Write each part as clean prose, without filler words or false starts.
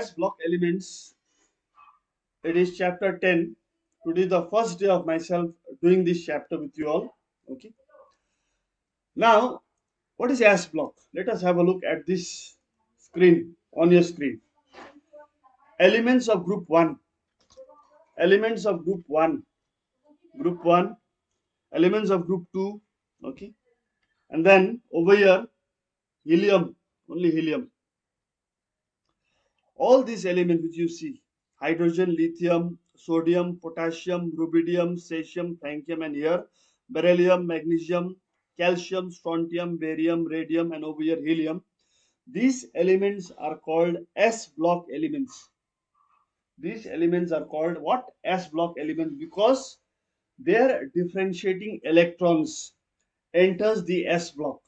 S block elements. It is chapter 10. Today is the first day of myself doing this chapter with you all. Okay. Now, what is S block? Let us have a look at this screen on your screen. Elements of group 1. Elements of group 1. Group 1. Elements of group 2. Okay. And then over here, helium. Only helium. All these elements which you see, hydrogen, lithium, sodium, potassium, rubidium, cesium, francium, and here beryllium, magnesium, calcium, strontium, barium, radium, and over here helium. These elements are called S block elements. These elements are called what? S block elements, because their differentiating electrons enters the S block.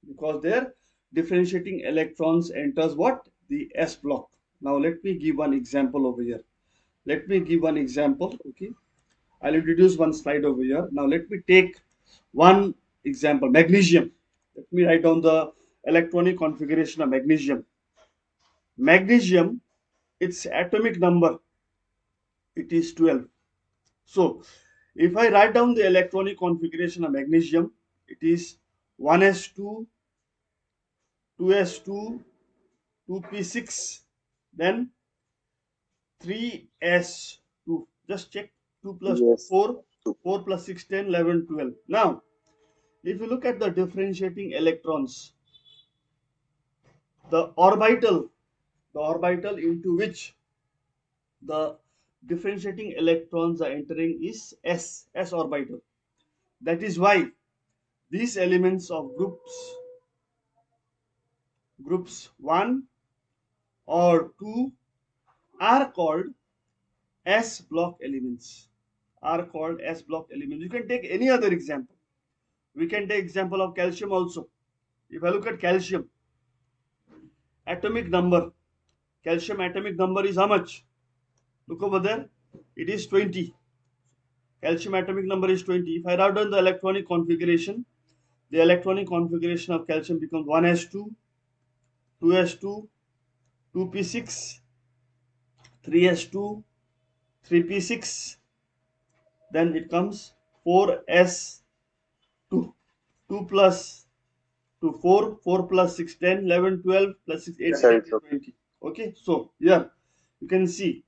Because their differentiating electrons enters what? The S block. Now let me give one example over here. Let me give one example. Okay, I'll introduce one slide over here. Now let me take one example. Magnesium. Let me write down the electronic configuration of magnesium. Magnesium, its atomic number, it is 12. So if I write down the electronic configuration of magnesium, it is 1s2, 2s2, 2p6, then 3s2. Just check. 2 plus 2, Yes. 4, 4 plus 6, 10, 11, 12. Now, if you look at the differentiating electrons, the orbital into which the differentiating electrons are entering is S orbital. That is why these elements of groups 1 or 2 are called S block elements. Are called S block elements. You can take any other example. We can take example of calcium also. If I look at calcium, atomic number, calcium atomic number is how much? Look over there. It is 20. Calcium atomic number is 20. If I write down the electronic configuration, the electronic configuration of calcium becomes 1s2, 2s2, 2p6, 3s2, 3p6, then it comes 4s2, 2 plus 2, 4, 4 plus 6, 10, 11, 12 plus 6, 8, 20. Okay, so here you can see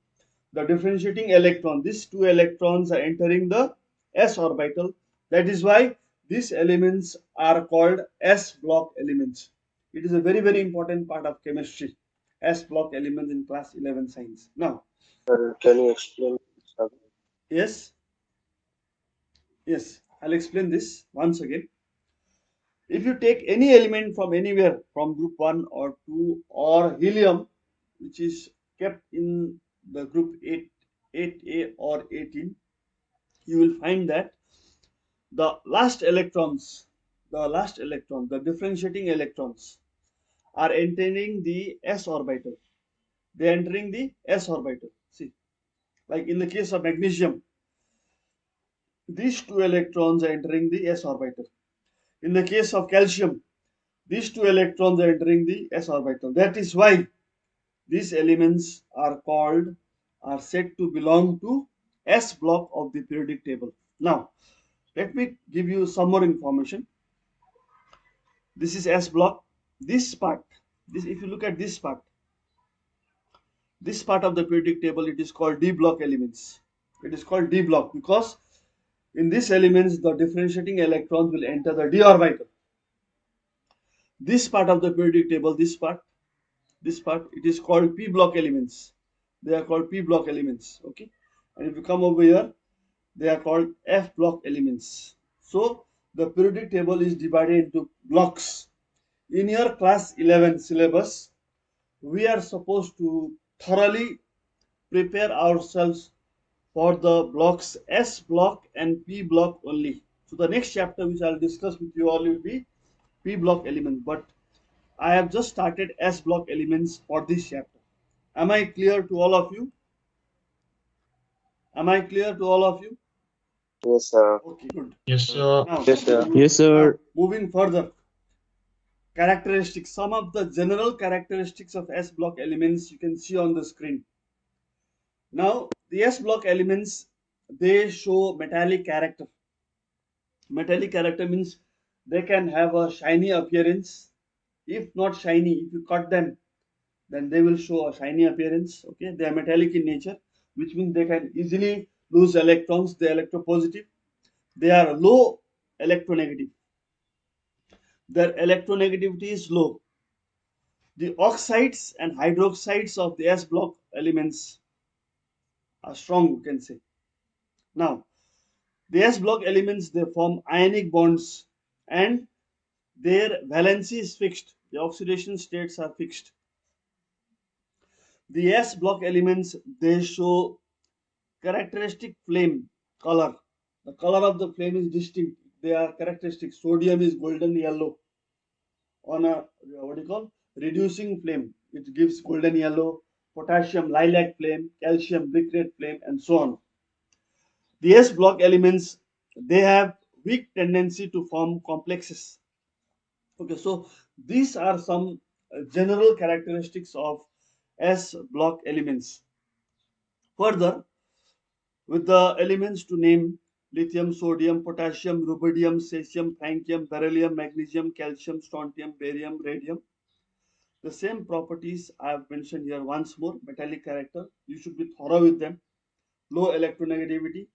the differentiating electron. These two electrons are entering the S orbital. That is why these elements are called S block elements. It is a very, very important part of chemistry. S block elements in class 11 science. Now, Can you explain? yes, I'll explain this once again. If you take any element from anywhere, from group 1 or 2 or helium, which is kept in the group 8, 8a or 18, you will find that the the differentiating electrons are entering the S orbital. They are entering the S orbital. See, like in the case of magnesium, these two electrons are entering the S orbital. In the case of calcium, these two electrons are entering the S orbital. That is why these elements are said to belong to S block of the periodic table. Now, let me give you some more information. This is S block. This part, if you look at this part of the periodic table, it is called D block elements. It is called D block because in these elements, the differentiating electrons will enter the D orbital. This part of the periodic table, this part, it is called P block elements. They are called P block elements. Okay, and if you come over here, they are called F block elements. So the periodic table is divided into blocks. In your class 11 syllabus, we are supposed to thoroughly prepare ourselves for the blocks S block and P block only. So the next chapter which I'll discuss with you all will be P block elements. But I have just started S block elements for this chapter. Am I clear to all of you? Am I clear to all of you? Yes, sir. Okay, good. Yes, sir. Now, Yes, sir. Yes, now sir. moving further. characteristics, some of the general characteristics of S block elements you can see on the screen. Now, the S block elements, they show metallic character. Metallic character means they can have a shiny appearance. If not shiny, if you cut them, then they will show a shiny appearance. Okay, they are metallic in nature, which means they can easily lose electrons. They are electropositive. They are low electronegative. Their electronegativity is low. The oxides and hydroxides of the S block elements are strong, you can say. Now, the S block elements, they form ionic bonds and their valency is fixed. The oxidation states are fixed. The S block elements, they show characteristic flame color. The color of the flame is distinct. They are characteristic. Sodium is golden yellow on a what do you call reducing flame. It gives golden yellow. Potassium lilac flame, calcium brick red flame, and so on. The S block elements, they have weak tendency to form complexes. Okay, so these are some general characteristics of S block elements. Further, with the elements to name lithium, sodium, potassium, rubidium, cesium, francium, beryllium, magnesium, calcium, strontium, barium, radium. The same properties I have mentioned here once more, metallic character. You should be thorough with them. Low electronegativity.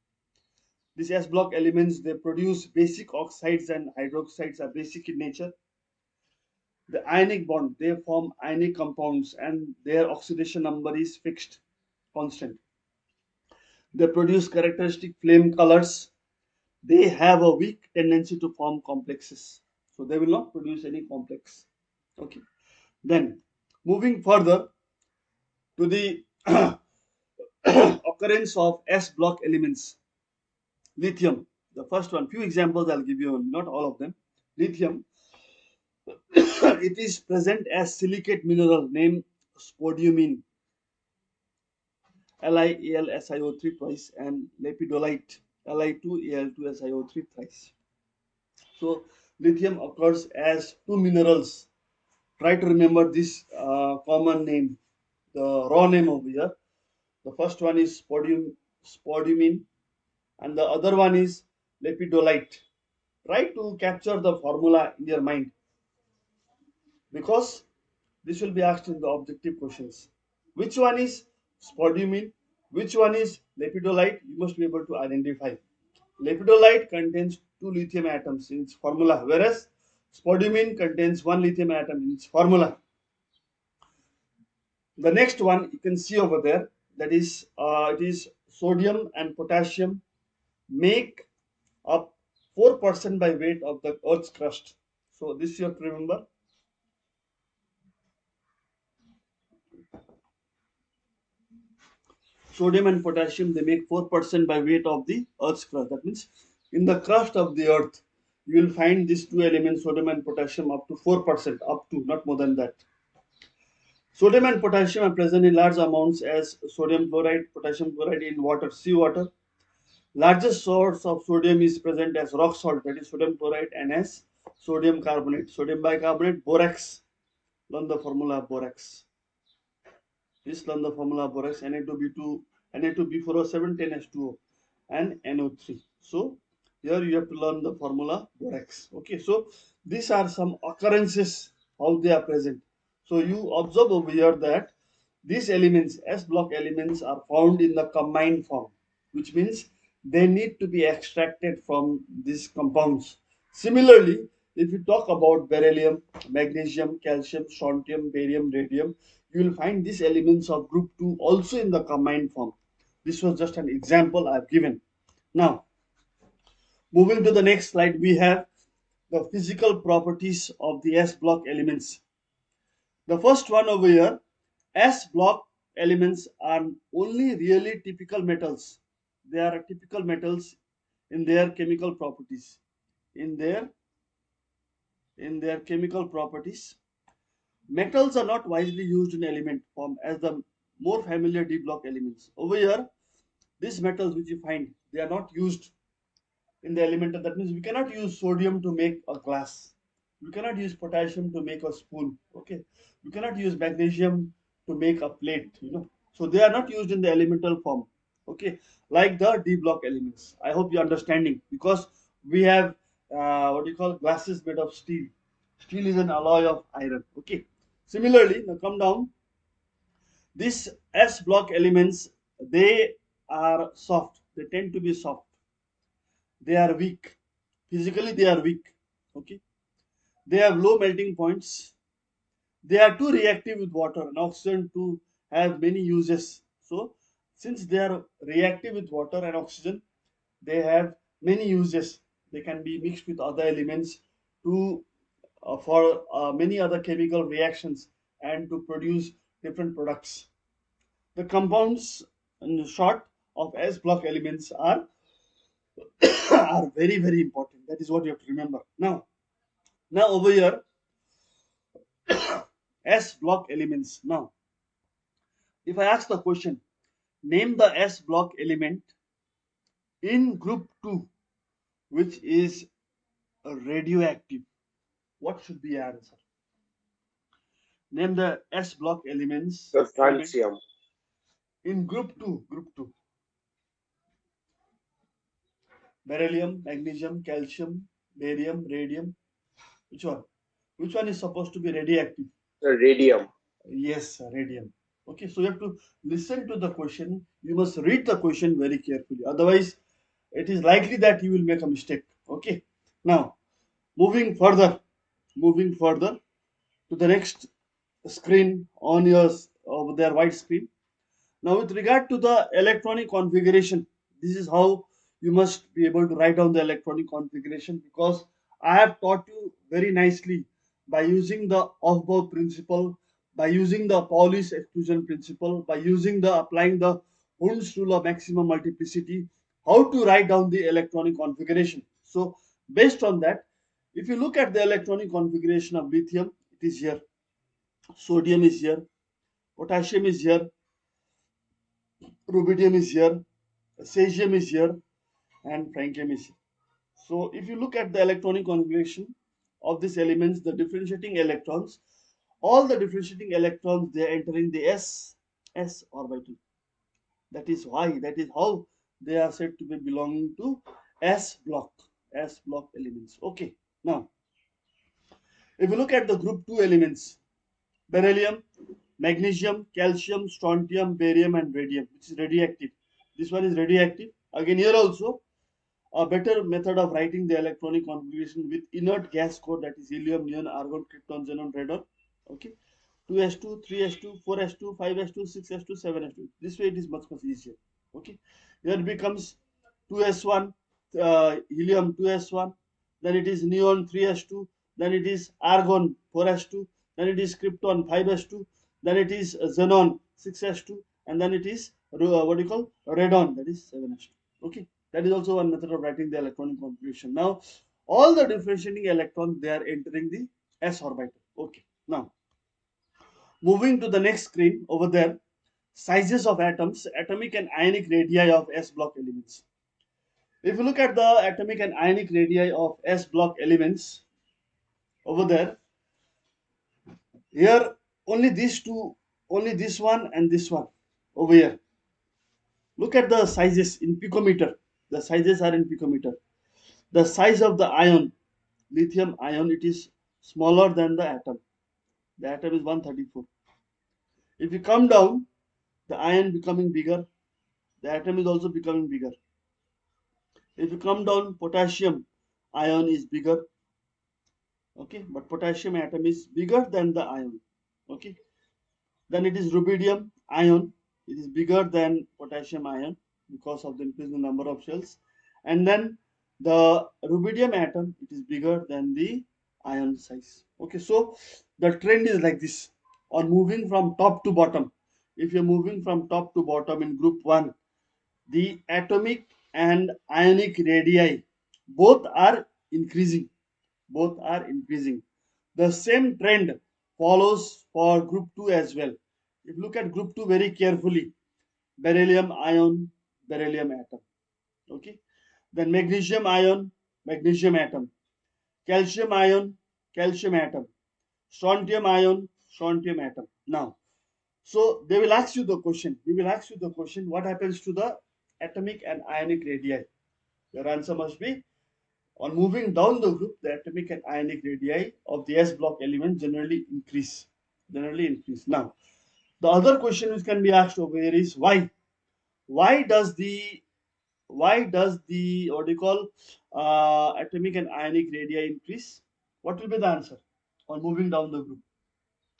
These S block elements, they produce basic oxides and hydroxides are basic in nature. The ionic bond, they form ionic compounds and their oxidation number is fixed, constant. They produce characteristic flame colors. They have a weak tendency to form complexes. So they will not produce any complex. Okay. Then moving further to the occurrence of S block elements. Lithium. The first one, few examples I'll give you, not all of them. Lithium. It is present as silicate mineral named spodumene, LiAlSiO3 twice, and lepidolite, Li2Al2SiO3 thrice. So lithium occurs as two minerals. Try to remember this common name, the raw name over here. The first one is spodumene, and the other one is lepidolite. Try to capture the formula in your mind because this will be asked in the objective questions. Which one is spodumene? Which one is lepidolite? You must be able to identify. Lepidolite contains two lithium atoms in its formula, whereas spodumene contains one lithium atom in its formula. The next one you can see over there, that is it is sodium and potassium make up 4% by weight of the Earth's crust. So this you have to remember. Sodium and potassium, they make 4% by weight of the Earth's crust. That means in the crust of the Earth, you will find these two elements, sodium and potassium, up to 4%, up to, not more than that. Sodium and potassium are present in large amounts as sodium chloride, potassium chloride in water, seawater. Largest source of sodium is present as rock salt, that is sodium chloride, and as sodium carbonate, sodium bicarbonate, borax. Learn the formula borax. Please learn the formula borax, Na2B2, Na2B4O7, 10H2O, and NO3. So here you have to learn the formula borax. Okay, so these are some occurrences, how they are present. So you observe over here that these elements, S block elements, are found in the combined form, which means they need to be extracted from these compounds. Similarly, if you talk about beryllium, magnesium, calcium, strontium, barium, radium, you will find these elements of group 2 also in the combined form. This was just an example I have given. Now, moving to the next slide, we have the physical properties of the S block elements. The first one over here, S block elements are only really typical metals. They are typical metals in their chemical properties. In their chemical properties, metals are not widely used in element form as the more familiar D block elements. Over here, these metals which you find, they are not used in the element. That means we cannot use sodium to make a glass. We cannot use potassium to make a spoon. Okay, we cannot use magnesium to make a plate. So they are not used in the elemental form. Okay, like the D block elements. I hope you're understanding, because we have what do you call glasses made of steel. Steel is an alloy of iron. Okay. Similarly, now come down. These S block elements, they are soft. They tend to be soft. They are weak. Physically, they are weak. Okay. They have low melting points. They are too reactive with water and oxygen to have many uses. So, since they are reactive with water and oxygen, they have many uses. They can be mixed with other elements to for many other chemical reactions and to produce different products. The compounds, in short, of S block elements are are very very important. That is what you have to remember. Now over here, S block elements. Now, if I ask the question, name the S block element in group 2 which is radioactive. What should be your answer? Name the S block The element francium. in group 2. Beryllium, magnesium, calcium, barium, radium. Which one? Which one is supposed to be radioactive? The radium. Yes, radium. Okay, so you have to listen to the question. You must read the question very carefully. Otherwise, it is likely that you will make a mistake. Okay. Now, moving further, moving further to the next screen on your over there white screen. Now, with regard to the electronic configuration, this is how you must be able to write down the electronic configuration, because I have taught you very nicely by using the Aufbau principle, by using the Pauli's exclusion principle, by using the applying the Hund's rule of maximum multiplicity, how to write down the electronic configuration. So, based on that, if you look at the electronic configuration of lithium, it is here. Sodium is here, potassium is here, rubidium is here, cesium is here, and francium is here. So if you look at the electronic configuration of these elements, the differentiating electrons, all the differentiating electrons, they are entering the s orbital. That is why, that is how they are said to be belonging to s block elements. Okay. Now, if you look at the group 2 elements, beryllium, magnesium, calcium, strontium, barium, and radium, which is radioactive. This one is radioactive. Again, here also, a better method of writing the electronic configuration with inert gas code, that is helium, neon, argon, krypton, xenon, radon. Okay. 2s2, 3s2, 4s2, 5s2, 6s2, 7s2. This way it is much easier. Okay. Here it becomes 2s1, helium 2s1, then it is neon 3s2, then it is argon 4s2, then it is krypton 5s2, then it is xenon 6s2, and then it is what do you call radon, that is 7s2. Okay, that is also one method of writing the electronic configuration. Now, all the differentiating electrons, they are entering the s orbital. Okay, now moving to the next screen over there, sizes of atoms, atomic and ionic radii of s block elements. If you look at the atomic and ionic radii of s block elements over there, here only these two, only this one and this one over here. Look at the sizes in picometer. The sizes are in picometer. The size of the ion, lithium ion, it is smaller than the atom. The atom is 134. If you come down, the ion becoming bigger, the atom is also becoming bigger. If you come down, potassium ion is bigger. Okay, but potassium atom is bigger than the ion. Okay, then it is rubidium ion. It is bigger than potassium ion because of the increase in the number of shells. And then the rubidium atom, it is bigger than the ion size. Okay, so the trend is like this on moving from top to bottom. If you're moving from top to bottom in group 1, the atomic and ionic radii both are increasing. Both are increasing. The same trend follows for group 2 as well. If you look at group 2 very carefully, beryllium ion, beryllium atom. Okay. Then magnesium ion, magnesium atom. Calcium ion, calcium atom, strontium ion, strontium atom. Now, so they will ask you the question. We will ask you the question: what happens to the atomic and ionic radii? Your answer must be on moving down the group, the atomic and ionic radii of the S block element generally increase. Generally increase. Now, the other question which can be asked over here is why? Why does the what do you call atomic and ionic radii increase? What will be the answer on moving down the group?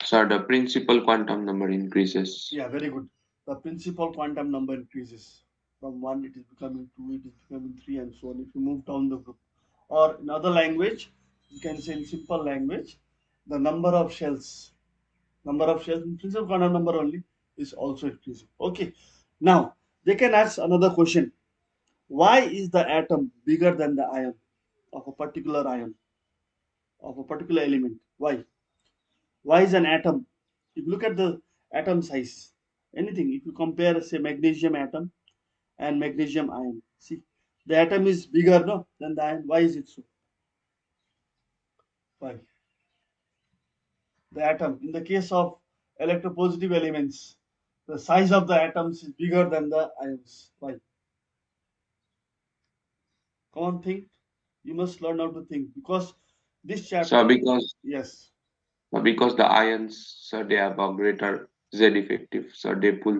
Sir, the principal quantum number increases. Yeah, very good. The principal quantum number increases. From 1 it is becoming 2, it is becoming 3, and so on if you move down the group. Or in other language, you can say in simple language, the number of shells in principal quantum number only is also increasing. Okay. Now they can ask another question. Why is the atom bigger than the ion of a particular ion of a particular element? Why? Why is an atom? If you look at the atom size, anything, if you compare say magnesium atom and magnesium ion, see the atom is bigger no than the ion. Why is it so? Why? The atom in the case of electropositive elements, the size of the atoms is bigger than the ions. Why? Come on, think. You must learn how to think because this So chapter, because yes, because the ions, sir, they have a greater Z effective, so they pull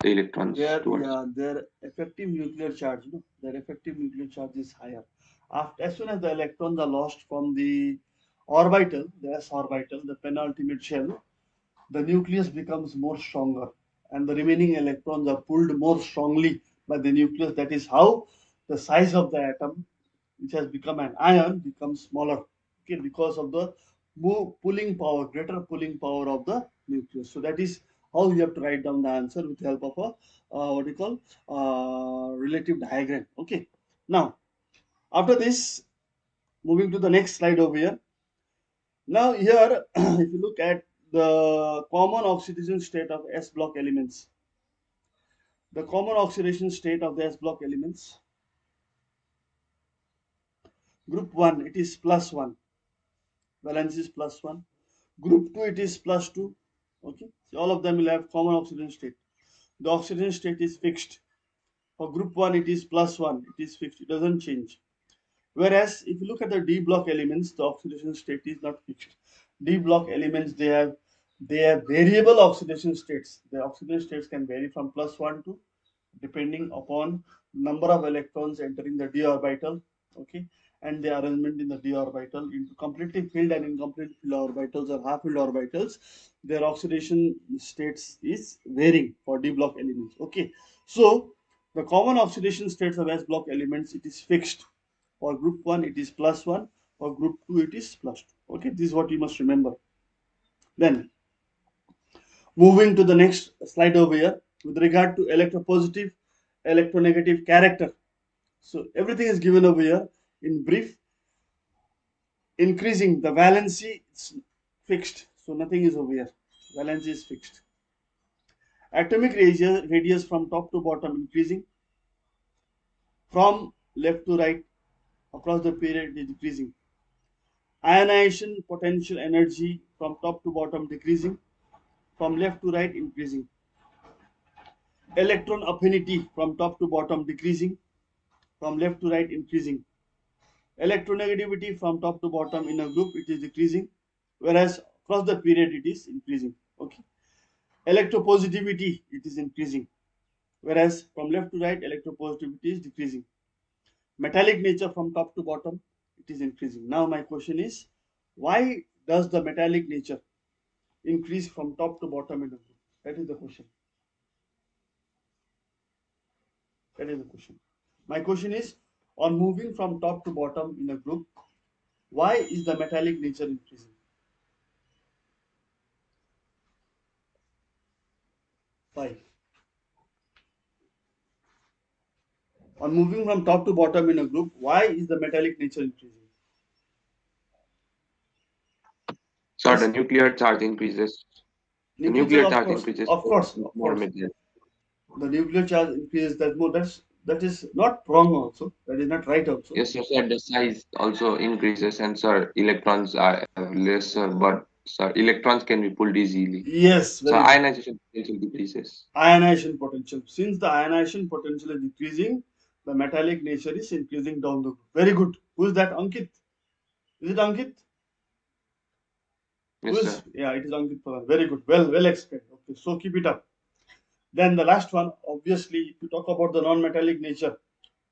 the electrons towards. their effective nuclear charge, no, their effective nuclear charge is higher. After as soon as the electrons are lost from the orbital, the s orbital, the penultimate shell, the nucleus becomes more stronger, and the remaining electrons are pulled more strongly by the nucleus. That is how the size of the atom, which has become an ion, becomes smaller. Okay, because of the pulling power, greater pulling power of the nucleus. So that is how you have to write down the answer with the help of a what do you call relative diagram. Okay. Now after this, moving to the next slide over here. Now here, if you look at the common oxidation state of S block elements, the common oxidation state of the S block elements, group 1 it is +1, valence is +1. Group 2 it is +2. Okay, so all of them will have common oxidation state. The oxidation state is fixed. For group 1 it is +1, it is fixed, it doesn't change. Whereas if you look at the D block elements, the oxidation state is not fixed. D block elements they have variable oxidation states. The oxidation states can vary from +1 to depending upon number of electrons entering the d orbital, okay, and the arrangement in the d orbital into completely filled and incomplete filled orbitals or half filled orbitals. Their oxidation states is varying for d block elements. Okay, so the common oxidation states of s block elements, it is fixed. For group 1 it is +1, for group 2 it is +2. Okay, this is what you must remember. Then moving to the next slide over here with regard to electropositive, electronegative character. So everything is given over here in brief. Increasing the valency, it's fixed, so nothing is over here. Valency is fixed. Atomic radius from top to bottom increasing, from left to right across the period is decreasing. Ionization potential energy from top to bottom decreasing, from left to right increasing. Electron affinity from top to bottom decreasing, from left to right increasing. Electronegativity from top to bottom in a group it is decreasing, whereas across the period it is increasing. Okay. Electropositivity it is increasing, whereas from left to right electropositivity is decreasing. Metallic nature from top to bottom it is increasing. Now my question is, why does the metallic nature increase from top to bottom in a group? That is the question. That is the question. My question is, on moving from top to bottom in a group, why is the metallic nature increasing? Why? On moving from top to bottom in a group, why is the metallic nature increasing? So the Yes, nuclear charge increases. The nuclear charge, nuclear charge increases of with course, of more course. material. The nuclear charge increases. That's That is not wrong also. That is not right also. Yes, sir, sir, the size also increases, and sir, electrons are lesser, but sir, electrons can be pulled easily. Yes, So very good. ionization potential decreases. Ionization potential. Since the ionization potential is decreasing, the metallic nature is increasing down the group. Very good. Who is that? Ankit? Is it Ankit? Who Yes, is? sir. Yeah, it is Ankit Pradhan. Very good. Well explained. Okay, so keep it up. Then the last one, obviously, if you talk about the non-metallic nature,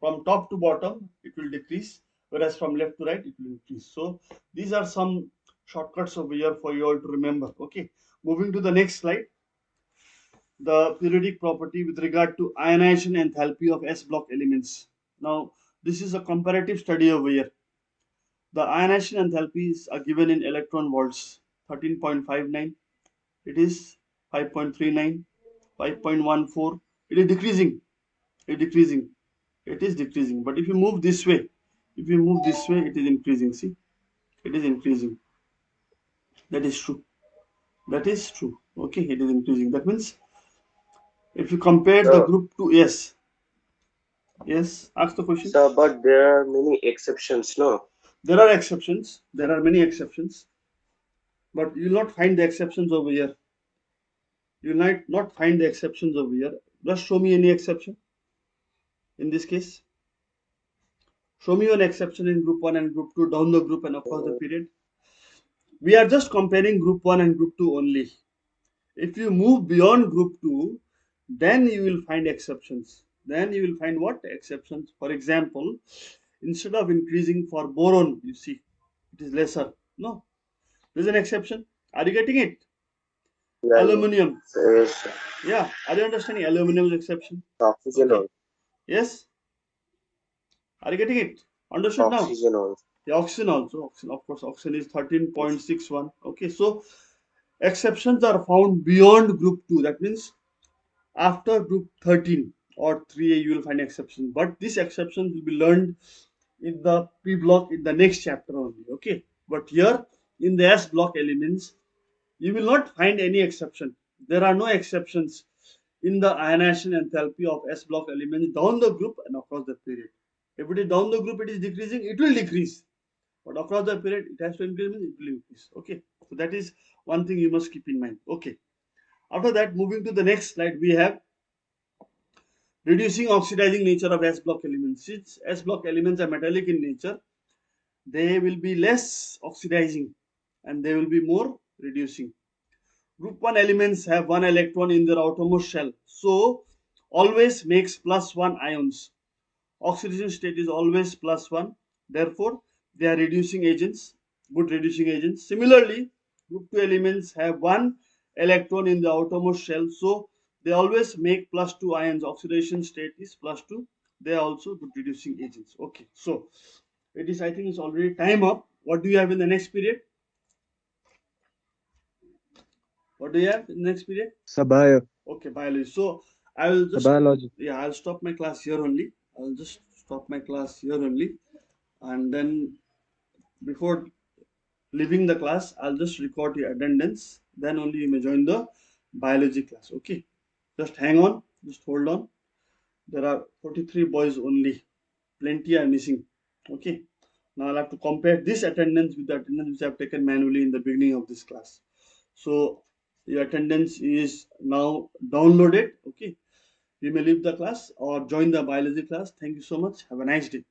from top to bottom, it will decrease, whereas from left to right, it will increase. So these are some shortcuts over here for you all to remember. Okay, moving to the next slide. The periodic property with regard to ionization enthalpy of S block elements. Now, this is a comparative study over here. The ionization enthalpies are given in electron volts, 13.59. It is 5.39, 5.14. It is decreasing. It is decreasing. It is decreasing. But if you move this way, if you move this way, it is increasing. See, it is increasing. That is true. That is true. Okay, it is increasing. That means if you compare the So, group to yes, yes, ask the question. so, but there are many exceptions, no? There are exceptions. There are many exceptions, but you will not find the exceptions over here. You might not find the exceptions over here. Just show me any exception in this case. Show me an exception in group 1 and group 2 down the group and across the Mm, period. We are just comparing group 1 and group 2 only. If you move beyond group 2, then you will find exceptions. Then you will find what? Exceptions. For example, instead of increasing for boron, you see, it is lesser. No, there's an exception. Are you getting it? yeah, Aluminium. yes, Yeah, are you understanding aluminum's exception? oxygen Okay. also. Yes? Are you getting it? Understood now? Oxygen also. The oxygen also. Oxygen, of course, oxygen is 13.61. Okay, so exceptions are found beyond group 2. That means after group 13 or 3A, you will find exception. But this exception will be learned in the P block in the next chapter only. Okay, but here in the S block elements, you will not find any exception. There are no exceptions in the ionization enthalpy of S block elements down the group and across the period. If it is down the group, it is decreasing, it will decrease. But across the period, it has to increase, it will increase. Okay, so that is one thing you must keep in mind. Okay, after that, moving to the next slide, we have reducing oxidizing nature of S block elements. Since S block elements are metallic in nature, they will be less oxidizing and they will be more reducing. Group 1 elements have one electron in their outermost shell, so always makes +1 ions. Oxidation state is always +1, therefore they are reducing agents, good reducing agents. Similarly, group 2 elements have one electron in the outermost shell, so they always make +2 ions. Oxidation state is +2. They are also good reducing agents. Okay, so it is, I think it's already time up. What do you have in the next period? What do you have in the next period? Sabaya, Okay, biology. So I will the just, biology. yeah, I'll stop my class here only. I'll just stop my class here only, and then before leaving the class, I'll just record your attendance. Then only you may join the biology class. Okay, just hang on, just hold on. There are 43 boys only. Plenty are missing. Okay. Now I'll have to compare this attendance with the attendance which I've taken manually in the beginning of this class. So your attendance is now downloaded. Okay. You may leave the class or join the biology class. Thank you so much. Have a nice day.